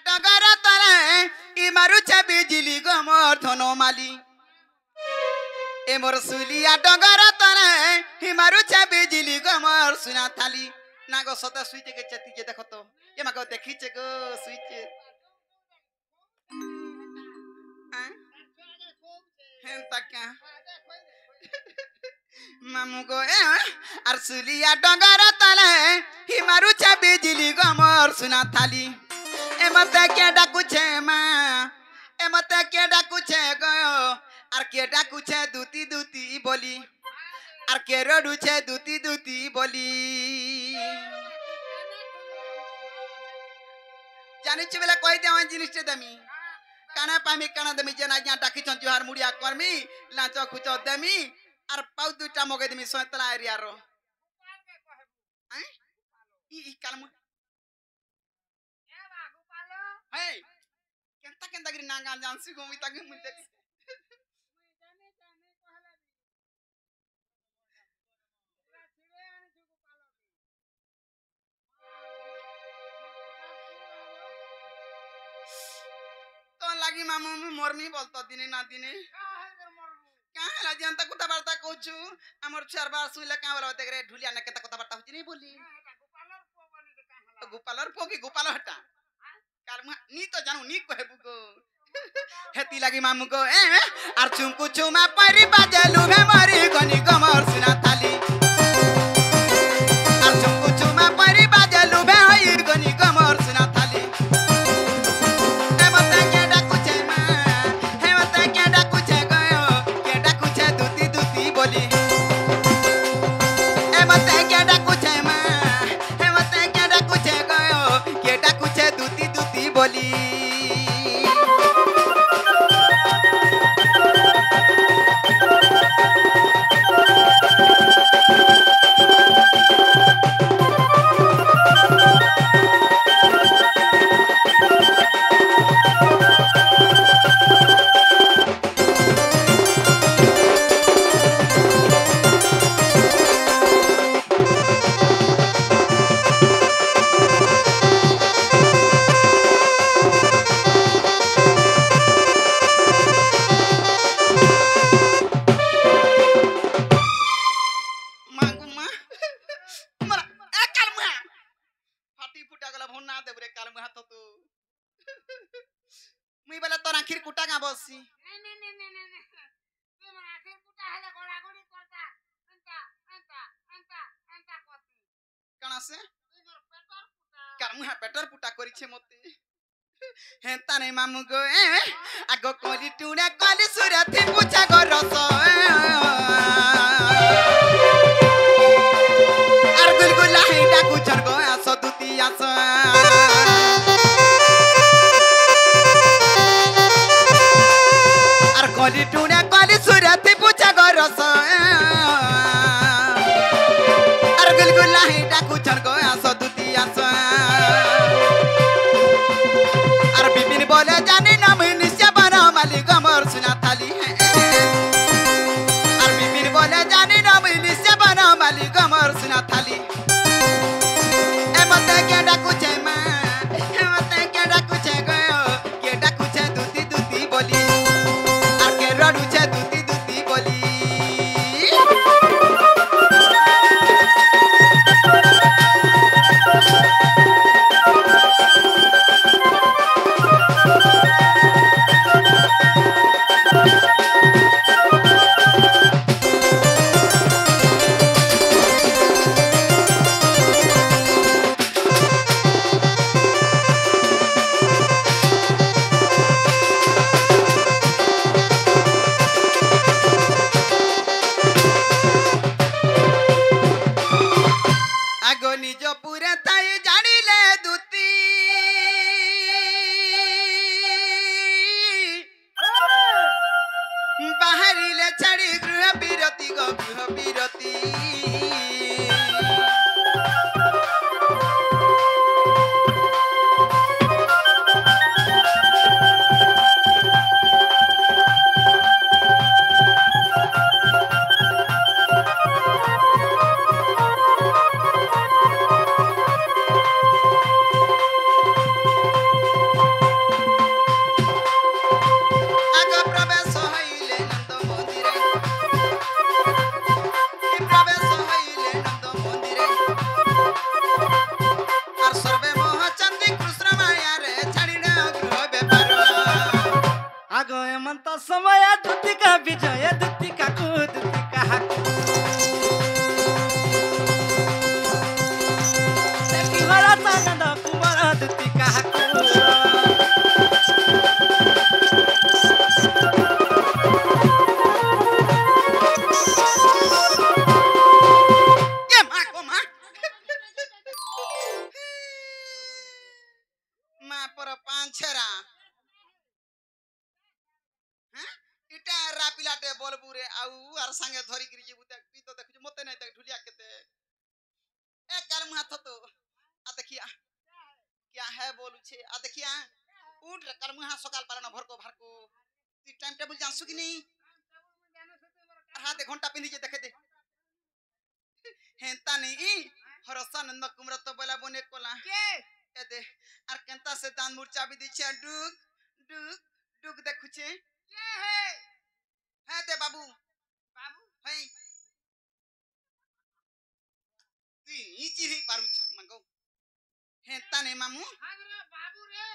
डगर तले इ मारुछे बिजली गमर धनमाली ए मोर सुलिया डगर तले इ मारुछे बिजली गमर सुना थाली ना गो सता सुइचे के चती के देखो तो ये मा गो देखिचे गो सुइचे हैं तका मामू गो आर सुलिया डगर तले इ मारुछे बिजली गमर सुना थाली ए मते के डाकुछे मा ए मते के डाकुछे गो आर के डाकुछे दूती दूती बोली आर के रडुछे दूती दूती बोली जानिछ बेला कहि दे हम जिनिसटे दमी काना पामी काना दमी जेना या डाकी छन जुहार मुड़िया करमी लाचो खुचो दमी आर पाउ दुटा मगे दमी सोतला एरिया रो हैं ई कालम Hey, kenta giri nanga jansi go mita gi mite. तो lagi mamu mormi bolto dine na dine. कहाँ लगी अंत कुत्ता बरता कोचू अमर चार बार सुइला कहाँ वाला होते करे ढुलिया न केता कुत्ता बरता हुची नहीं बोली गोपालर पोगी गोपालर हटा कालमा नी तो जानू नी को हेबुगो हेती लगी मामू को आर चुमकु चुमा परी बाजेलु भे मरी गनी गमर सुना थाली आर चुमकु चुमा परी बाजेलु भे होई गनी गमर सुना थाली ए मते के डाकुचे मा हे मते के डाकुचे गयो के डाकुचे दूती दूती बोली ए मते के डाकुचे मा हे मते के डाकुचे गयो के डाकुचे दूती दूती बोली मुई बोले तो आखिर कुटा का बसी तुम आखिर कुटा हले गोड़ागोड़ी करता अंता कोती कणा से तुमर पेटर कुटा कर मुहा पेटर पुटा करी छे मते हेता नै मामू गो आगो कोली टुना कोली सुरथि पूछा गो रस आर गुलगुला हेडा कुचर गो आसो दुती आस कोली टुना कोली सुरथि पूछा गो रस आर गुलगुला हेडा कुचर गो आसो दुती आस आर बिपिन बोले जानी ना मिनिस्या बना माली गमर सुना थाली आर बिपिन बोले जानी ना मिनिस्या बना माली गमर सुना थाली ए मते के डाकुचे मा समय दुतिका विजय दुतिकाको दुतिकाको देखि हरा तानन्द कुमार दुतिकाको ये माँ को माँ माँ पर पांचरा इटा रापिलाटे बोलबुरे आउ आर संगे धरी करी जेबु तक पी तो देखु मते नै तक ढुलिया केते ए कर मुहा थतो आ देखिया क्या है बोलू छे आ देखिया उठ रे कर मुहा सकाल पालन भरको भरको ती टाइम टेबल जानसु कि नहीं हाथ घंटा पिंदी जे देखे दे हेंता नहीं हरसा नंद कुमर तो बोला बने कोला के ए दे आर केंता से दान मुर्चा भी दिछे डुक डुक डुक देखु छे के है दे बाबू बाबू है तू ई चिरी पारु मंगो हेंता नहीं मामू हमरा बाबू रे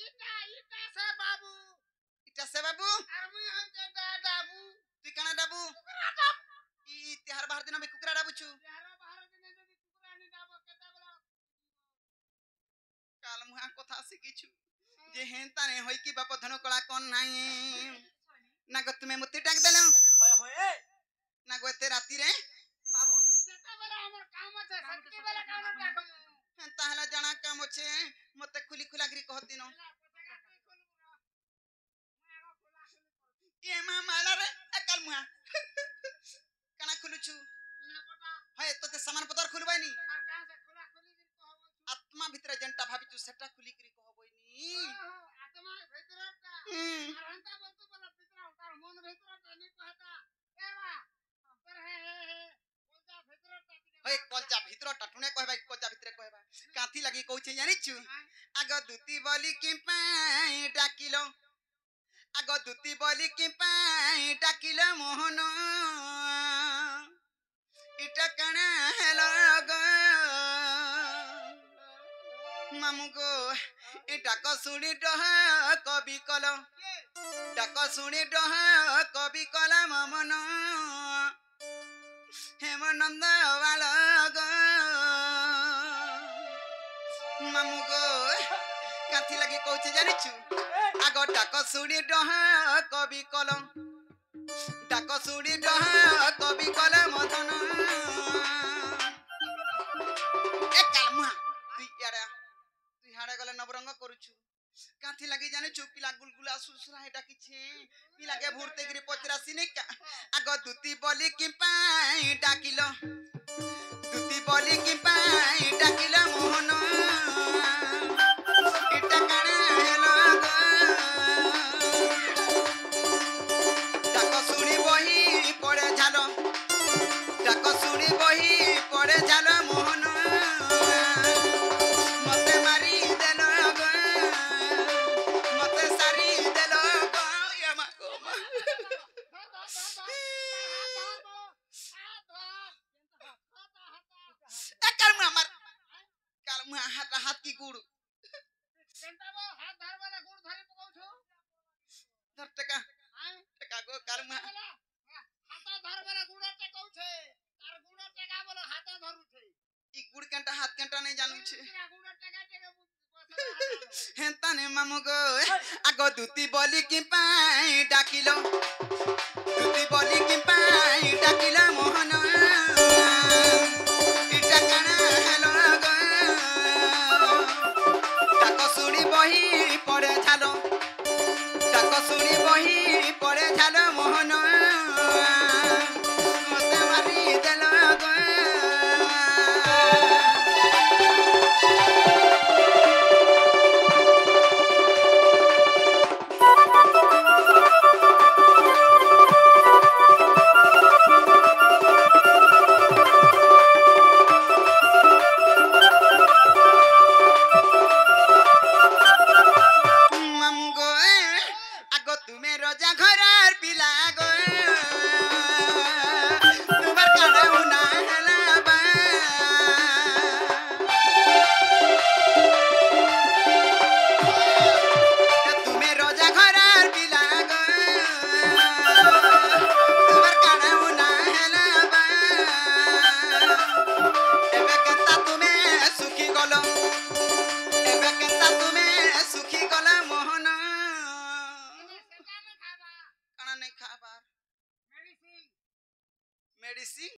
इटा से बाबू इटा से बाबू और मुई हम ते दाबू तू कना डाबू ई तिहार बाहर दिन में कुकरा डाबू छु यार बाहर दिन जदी कुकुरा नि दाबो केता बोला काल मुहा कथा सिखी छु जे हेंता नहीं होई की बाप धनो कला कोन नाही ना गो तुम्हें मुत्ती डाक देलो होय होय ना गो ते राती रे बाबू केता बोला हमर काम আছে সত্যি बोला काम डाको हेंता हला जाना काम होचे मते खुली खुला गिरी कहती नो ये मा माला रे अकल मुहा कना खुलु छु है तो ते सामान पतर खुलबाई नी आत्मा भीतर जनता भाबी छु सेटा खुली करी कहबई नी आत्मा भीतरटा अरंता बतु बोला भीतर तार मन भीतरटा नी कहता ए बा पर हे कोलजा भीतरटा है कलजा भीतर टटुने कहबा कलजा भीतर कहबा काथी लगी कहू छै जानि छु आग दुती बोली कि पाई डाकिलो आग दुती बोली कि पाई डाकिलो मोहन इटा कणा हेलो गो मामू गो इटा को सुनी डह कवि कल डाक सुनी डह कवि कल ममन हेमनंद बालग मामू गो काथी लगी कहू जानी छु आग डाक सुनी डह कवि कल डाक सुनी डह कवि कल मदन ए कालमुहा तू यारा तू हाडे गले नवरंग करूछु काथी लगी जाने छु पिला गुलगुला सुसुरा हेटा किछे पिला के भूरते गिरी पचरा सिने का आग दुती बोली कि पाई डाकिलो दुती बोली कि पाई डाकिलो मोहन इटा काना हेलो गो डाक सुनी बही पड़े झालो डाक सुनी बही पड़े झालो मोहन मते मारी देलो गो मते सारी देलो गो या मा गो हाथ हाथ की गुड़ केंताबो हाथ धर वाला गुड़ धरी पकाउ छु धर टका टका गो कालमा हाथ धर वाला गुड़ टकाउ छे तार गुड़ टका बोलो हाथ धरु छे ई गुड़ कंटा हाथ कंटा नहीं जानू छे गुड़ टका टका हेंता ने मामू गो आगो दुती बोली कि पाई डाकिलो दुती बोली कि पाई डाकिलो मोहन इटा काना हेलो गो डाक सुनी बही पड़े झालो डाक सुनी बही